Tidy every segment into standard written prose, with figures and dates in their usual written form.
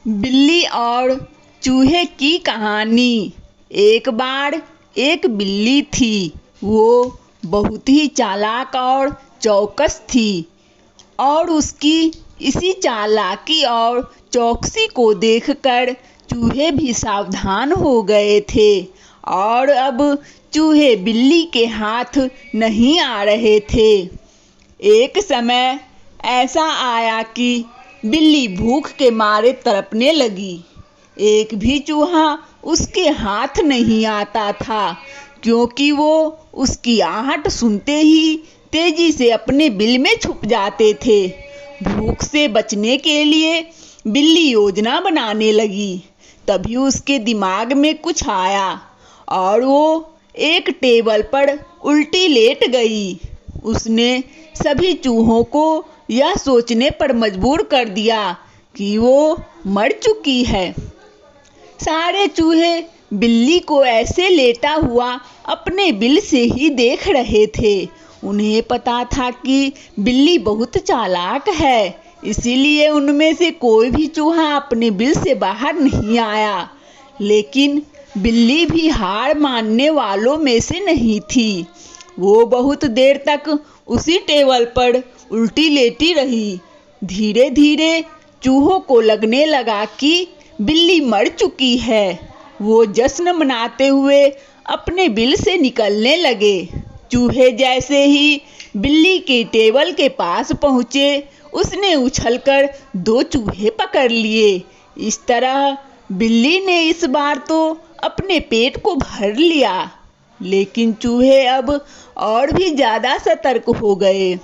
बिल्ली और चूहे की कहानी। एक बार एक बिल्ली थी। वो बहुत ही चालाक और चौकस थी और उसकी इसी चालाकी और चौकसी को देखकर चूहे भी सावधान हो गए थे और अब चूहे बिल्ली के हाथ नहीं आ रहे थे। एक समय ऐसा आया कि बिल्ली भूख के मारे तड़पने लगी। एक भी चूहा उसके हाथ नहीं आता था, क्योंकि वो उसकी आहट सुनते ही तेजी से अपने बिल में छुप जाते थे। भूख से बचने के लिए बिल्ली योजना बनाने लगी। तभी उसके दिमाग में कुछ आया और वो एक टेबल पर उल्टी लेट गई। उसने सभी चूहों को यह सोचने पर मजबूर कर दिया कि वो मर चुकी है। सारे चूहे बिल्ली को ऐसे लेटा हुआ अपने बिल से ही देख रहे थे। उन्हें पता था कि बिल्ली बहुत चालाक है, इसीलिए उनमें से कोई भी चूहा अपने बिल से बाहर नहीं आया। लेकिन बिल्ली भी हार मानने वालों में से नहीं थी। वो बहुत देर तक उसी टेबल पर उल्टी लेटी रही। धीरे धीरे चूहों को लगने लगा कि बिल्ली मर चुकी है। वो जश्न मनाते हुए अपने बिल से निकलने लगे। चूहे जैसे ही बिल्ली के टेबल के पास पहुँचे, उसने उछलकर 2 चूहे पकड़ लिए। इस तरह बिल्ली ने इस बार तो अपने पेट को भर लिया, लेकिन चूहे अब और भी ज़्यादा सतर्क हो गए।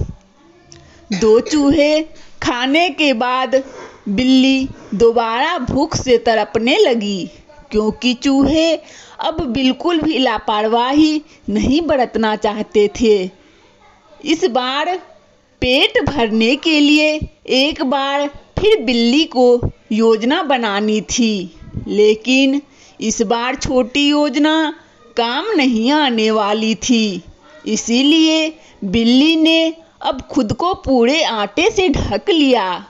2 चूहे खाने के बाद बिल्ली दोबारा भूख से तड़पने लगी, क्योंकि चूहे अब बिल्कुल भी लापरवाही नहीं बरतना चाहते थे। इस बार पेट भरने के लिए एक बार फिर बिल्ली को योजना बनानी थी, लेकिन इस बार छोटी योजना काम नहीं आने वाली थी। इसीलिए बिल्ली ने अब खुद को पूरे आटे से ढक लिया।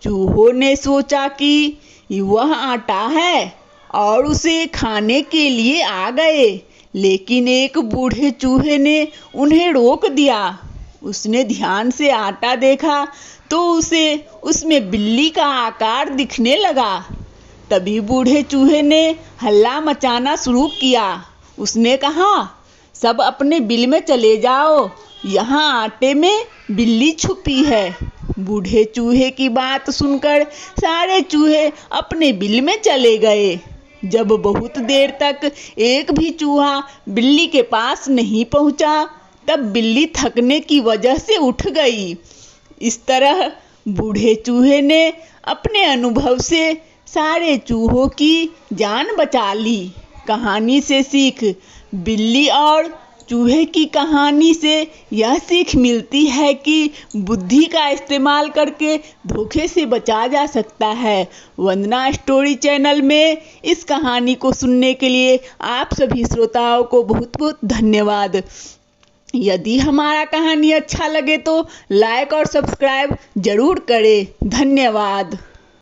चूहों ने सोचा कि वह आटा है और उसे खाने के लिए आ गए, लेकिन एक बूढ़े चूहे ने उन्हें रोक दिया। उसने ध्यान से आटा देखा तो उसे उसमें बिल्ली का आकार दिखने लगा। तभी बूढ़े चूहे ने हल्ला मचाना शुरू किया। उसने कहा, सब अपने बिल में चले जाओ, यहाँ आटे में बिल्ली छुपी है। बूढ़े चूहे की बात सुनकर सारे चूहे अपने बिल में चले गए। जब बहुत देर तक एक भी चूहा बिल्ली के पास नहीं पहुंचा, तब बिल्ली थकने की वजह से उठ गई। इस तरह बूढ़े चूहे ने अपने अनुभव से सारे चूहों की जान बचा ली। कहानी से सीख। बिल्ली और चूहे की कहानी से यह सीख मिलती है कि बुद्धि का इस्तेमाल करके धोखे से बचा जा सकता है। वंदना स्टोरी चैनल में इस कहानी को सुनने के लिए आप सभी श्रोताओं को बहुत बहुत धन्यवाद। यदि हमारा कहानी अच्छा लगे तो लाइक और सब्सक्राइब जरूर करें। धन्यवाद।